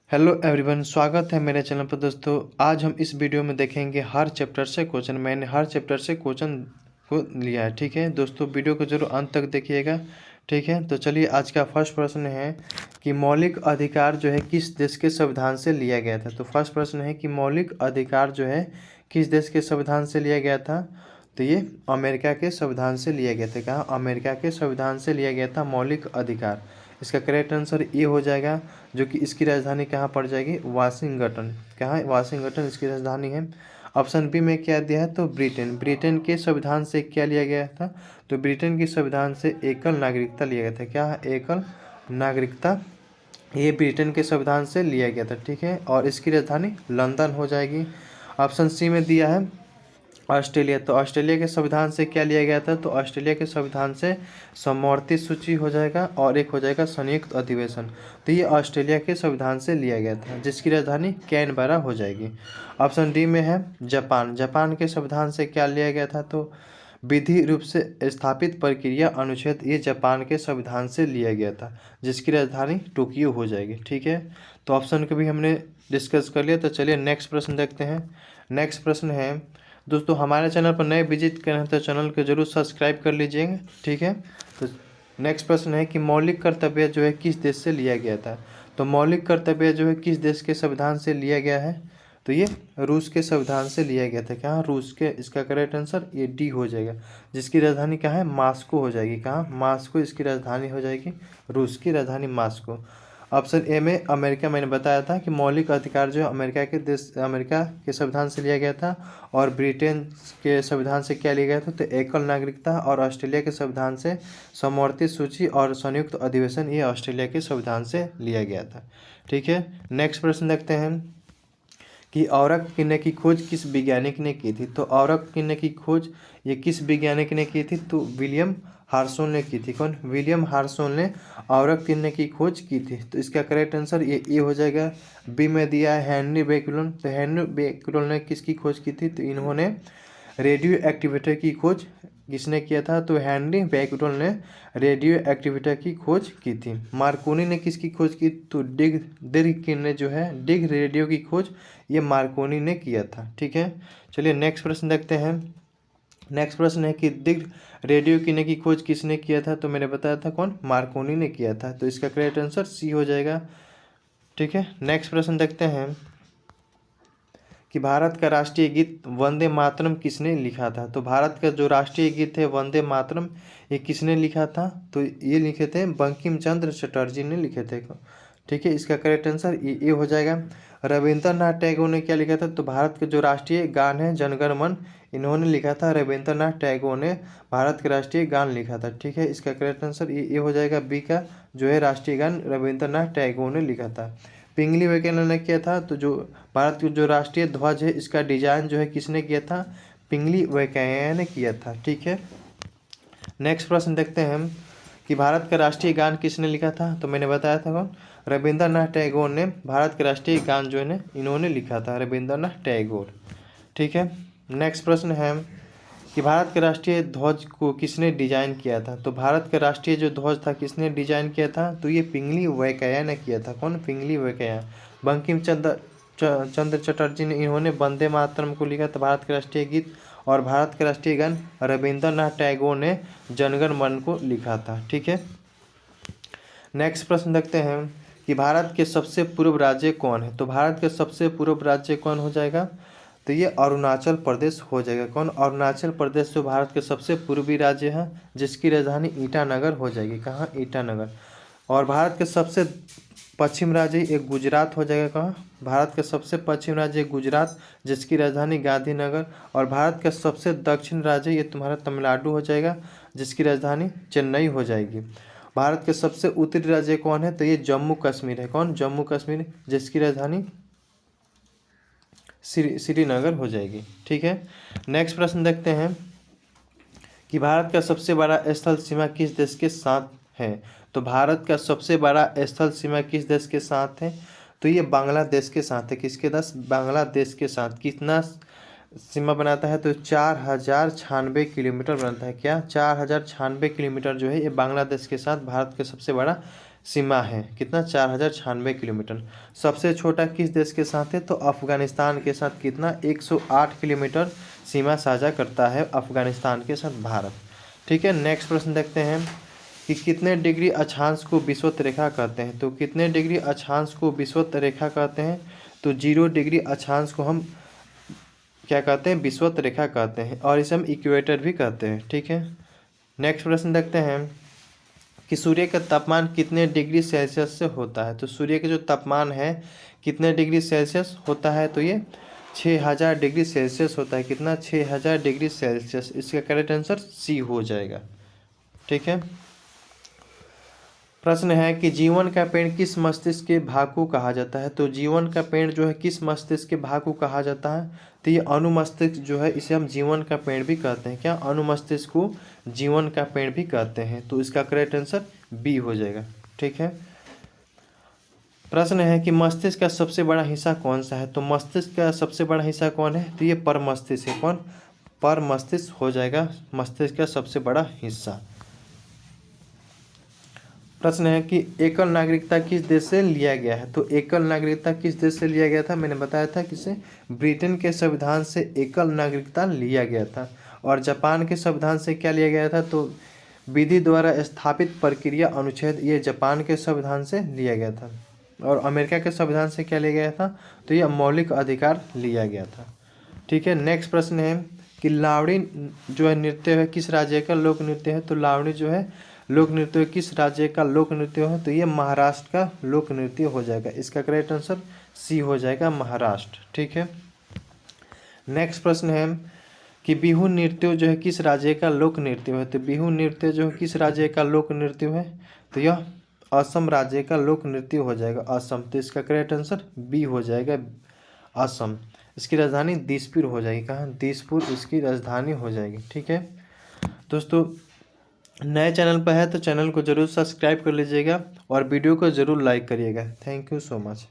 Hello everyone, स्वागत है मेरे चैनल पर। दोस्तों, आज हम इस वीडियो में देखेंगे हर चैप्टर से क्वेश्चन। मैंने हर चैप्टर से क्वेश्चन को लिया है। ठीक है दोस्तों, वीडियो को जरूर अंत तक देखिएगा। ठीक है, तो चलिए आज का फर्स्ट प्रश्न है कि मौलिक अधिकार जो है किस देश के संविधान से लिया गया था। तो फर्स्ट प्रश्न है कि मौलिक अधिकार जो है किस देश के संविधान से लिया गया था। तो ये अमेरिका के संविधान से लिया गया था। कहाँ? अमेरिका के संविधान से लिया गया था मौलिक अधिकार। इसका करेक्ट आंसर ये हो जाएगा, जो कि इसकी राजधानी कहाँ पड़ जाएगी? वाशिंगटन। कहाँ है? वाशिंगटन इसकी राजधानी है। ऑप्शन बी में क्या दिया है? तो ब्रिटेन। ब्रिटेन के संविधान से क्या लिया गया था? तो ब्रिटेन के संविधान से एकल नागरिकता लिया गया था। क्या है? एकल नागरिकता। ये ब्रिटेन के संविधान से लिया गया था। ठीक है, और इसकी राजधानी लंदन हो जाएगी। ऑप्शन सी में दिया है ऑस्ट्रेलिया। तो ऑस्ट्रेलिया के संविधान से क्या लिया गया था? तो ऑस्ट्रेलिया के संविधान से समवर्ती सूची हो जाएगा और एक हो जाएगा संयुक्त अधिवेशन। तो ये ऑस्ट्रेलिया के संविधान से लिया गया था, जिसकी राजधानी कैनबरा हो जाएगी। ऑप्शन डी में है जापान। जापान के संविधान से क्या लिया गया था? तो विधि रूप से स्थापित प्रक्रिया अनुच्छेद, ये जापान के संविधान से लिया गया था, जिसकी राजधानी टोक्यो हो जाएगी। ठीक है, तो ऑप्शन को भी हमने डिस्कस कर लिया। तो चलिए नेक्स्ट प्रश्न देखते हैं। नेक्स्ट प्रश्न है दोस्तों, हमारे चैनल पर नए विजिट करें तो चैनल को जरूर सब्सक्राइब कर लीजिएगा। ठीक है, तो नेक्स्ट प्रश्न है कि मौलिक कर्तव्य जो है किस देश से लिया गया था। तो मौलिक कर्तव्य जो है किस देश के संविधान से लिया गया है? तो ये रूस के संविधान से लिया गया था। कहाँ? रूस के। इसका करेक्ट आंसर ये डी हो जाएगा, जिसकी राजधानी कहाँ है? मास्को हो जाएगी। कहाँ? मास्को इसकी राजधानी हो जाएगी। रूस की राजधानी मास्को। ऑप्शन ए में अमेरिका, मैंने बताया था कि मौलिक अधिकार जो है अमेरिका के संविधान से लिया गया था, और ब्रिटेन के संविधान से क्या लिया गया था? तो एकल नागरिकता। और ऑस्ट्रेलिया के संविधान से समवर्ती सूची और संयुक्त अधिवेशन, ये ऑस्ट्रेलिया के संविधान से लिया गया था। ठीक है, नेक्स्ट प्रश्न देखते हैं कि औरक किन्ने की खोज किस वैज्ञानिक ने की थी। तो औरक किन्ने की खोज ये किस वैज्ञानिक ने की थी? तो विलियम हार्सोन ने की थी। कौन? विलियम हार्सोन ने औरक किन्ने की खोज की थी। तो इसका करेक्ट आंसर ये हो जाएगा। बी में दिया है हेनरी बेक्यूलन। तो हेनरी बेक्यूलन ने किसकी खोज की थी? तो इन्होंने रेडियो एक्टिविटी की खोज किसने किया था? तो हेनरी बेक्यूलन ने रेडियो एक्टिविटी की खोज की थी। मार्कोनी ने किसकी खोज की? तो डिग ने जो है डिग रेडियो की खोज ये मार्कोनी ने किया था। ठीक है, चलिए नेक्स्ट प्रश्न देखते हैं। नेक्स्ट प्रश्न है कि डिग रेडियो किने की खोज किसने किया था? तो मैंने बताया था कौन? मार्कोनी ने किया था। तो इसका करेक्ट आंसर सी हो जाएगा। ठीक है, नेक्स्ट प्रश्न देखते हैं कि भारत का राष्ट्रीय गीत वंदे मातरम किसने लिखा था। तो भारत का जो राष्ट्रीय गीत है वंदे मातरम, ये किसने लिखा था? तो ये लिखे थे बंकिम चंद्र चटर्जी ने लिखे थे। ठीक है, इसका करेक्ट आंसर ये हो जाएगा। रविंद्रनाथ टैगोर ने क्या लिखा था? तो भारत के जो राष्ट्रीय गान है जनगण मन, इन्होंने लिखा था। रविंद्रनाथ टैगोर ने भारत का राष्ट्रीय गान लिखा था। ठीक है, इसका करेक्ट आंसर ये हो जाएगा। बी का जो है राष्ट्रीय गान रविंद्रनाथ टैगोर ने लिखा था। पिंगली वैकेलर ने किया था। तो जो भारत की जो राष्ट्रीय ध्वज है इसका डिजाइन जो है किसने किया था? पिंगली वैकेलर ने किया था। ठीक है, नेक्स्ट प्रश्न देखते हैं हम कि भारत का राष्ट्रीय गान किसने लिखा था। तो मैंने बताया था कौन? रविंद्रनाथ टैगोर ने भारत का राष्ट्रीय गान जो है इन्होंने लिखा था, रविंद्रनाथ टैगोर। ठीक है, नेक्स्ट प्रश्न है कि भारत के राष्ट्रीय ध्वज को किसने डिजाइन किया था। तो भारत का राष्ट्रीय जो ध्वज था किसने डिजाइन किया था? तो ये पिंगली वैकेया ने किया था। कौन? पिंगली वैकेया। बंकिम चंद्र चटर्जी ने इन्होंने वंदे मातरम को लिखा था, भारत का राष्ट्रीय गीत। और भारत का राष्ट्रीय गान रविंद्रनाथ टैगोर ने जनगण मन को लिखा था। ठीक है, नेक्स्ट प्रश्न देखते हैं कि भारत के सबसे पूर्व राज्य कौन है। तो भारत के सबसे पूर्व राज्य कौन हो जाएगा? तो ये अरुणाचल प्रदेश हो जाएगा। कौन? अरुणाचल प्रदेश जो भारत के सबसे पूर्वी राज्य है, जिसकी राजधानी ईटानगर हो जाएगी। कहाँ? ईटानगर। और भारत के सबसे पश्चिम राज्य एक गुजरात हो जाएगा। कहाँ? भारत के सबसे पश्चिम राज्य गुजरात, जिसकी राजधानी गांधीनगर। और भारत का सबसे दक्षिण राज्य ये तुम्हारा तमिलनाडु हो जाएगा, जिसकी राजधानी चेन्नई हो जाएगी। भारत के सबसे उत्तरी राज्य कौन है? तो ये जम्मू कश्मीर है। कौन? जम्मू कश्मीर, जिसकी राजधानी श्रीनगर हो जाएगी। ठीक है, नेक्स्ट प्रश्न देखते हैं कि भारत का सबसे बड़ा स्थल सीमा किस देश के साथ है। तो भारत का सबसे बड़ा स्थल सीमा किस देश के साथ है? तो ये बांग्लादेश के साथ है। किसके साथ? बांग्लादेश के साथ। कितना सीमा बनाता है? तो 4096 किलोमीटर बनाता है। क्या? 4096 किलोमीटर जो है ये बांग्लादेश के साथ भारत का सबसे बड़ा सीमा है, कितना 4096 किलोमीटर। सबसे छोटा किस देश के साथ है, तो अफगानिस्तान के साथ। कितना 108 किलोमीटर सीमा साझा करता है अफगानिस्तान के साथ भारत। ठीक है, नेक्स्ट प्रश्न देखते हैं कि कितने डिग्री अक्षांश को विषुवत रेखा कहते हैं। तो कितने डिग्री अक्षांश को विषुवत रेखा कहते हैं, तो 0 डिग्री अक्षांश को हम क्या कहते हैं, विषुवत रेखा कहते हैं, और इसे हम इक्वेटर भी कहते हैं। ठीक है, नेक्स्ट प्रश्न देखते हैं कि सूर्य का तापमान कितने डिग्री सेल्सियस से होता है। तो सूर्य का जो तापमान है कितने डिग्री सेल्सियस होता है, तो ये 6000 डिग्री सेल्सियस होता है। कितना 6000 डिग्री सेल्सियस। इसका करेक्ट आंसर सी हो जाएगा। ठीक है, प्रश्न है कि जीवन का पेड़ किस मस्तिष्क के भाग को कहा जाता है। तो जीवन का पेड़ जो है किस मस्तिष्क के भाग को कहा जाता है, तो ये अनुमस्तिष्क जो है इसे हम जीवन का पेड़ भी कहते हैं। क्या, अनुमस्तिष्क को जीवन का पेड़ भी कहते हैं। तो इसका करेक्ट आंसर बी हो जाएगा। ठीक है, प्रश्न है कि मस्तिष्क का सबसे बड़ा हिस्सा कौन सा है। तो मस्तिष्क का सबसे बड़ा हिस्सा कौन है, तो ये परमस्तिष्क है। कौन, परमस्तिष्क हो जाएगा मस्तिष्क का सबसे बड़ा हिस्सा। प्रश्न है कि एकल नागरिकता किस देश से लिया गया है। तो एकल नागरिकता किस देश से लिया गया था, मैंने बताया था किसे, ब्रिटेन के संविधान से एकल नागरिकता लिया गया था। और जापान के संविधान से क्या लिया गया था, तो विधि द्वारा स्थापित प्रक्रिया अनुच्छेद, ये जापान के संविधान से लिया गया था। और अमेरिका के संविधान से क्या लिया गया था, तो यह मौलिक अधिकार लिया गया था। ठीक है, नेक्स्ट प्रश्न है कि लावणी जो है नृत्य है किस राज्य का लोक नृत्य है। तो लावणी जो है लोक नृत्य किस राज्य का लोक नृत्य है, तो ये महाराष्ट्र का लोक नृत्य हो जाएगा। इसका करेक्ट आंसर सी हो जाएगा, महाराष्ट्र। ठीक है, नेक्स्ट प्रश्न है कि बिहू नृत्य जो है किस राज्य का लोक नृत्य है। तो बिहू नृत्य जो है किस राज्य का लोक नृत्य है, तो यह असम राज्य का लोक नृत्य हो जाएगा, असम। तो इसका करेक्ट आंसर बी हो जाएगा, असम। इसकी राजधानी दिसपुर हो जाएगी। कहाँ, दिसपुर इसकी राजधानी हो जाएगी। ठीक है दोस्तों, नए चैनल पर है तो चैनल को ज़रूर सब्सक्राइब कर लीजिएगा और वीडियो को ज़रूर लाइक करिएगा। Thank you so much.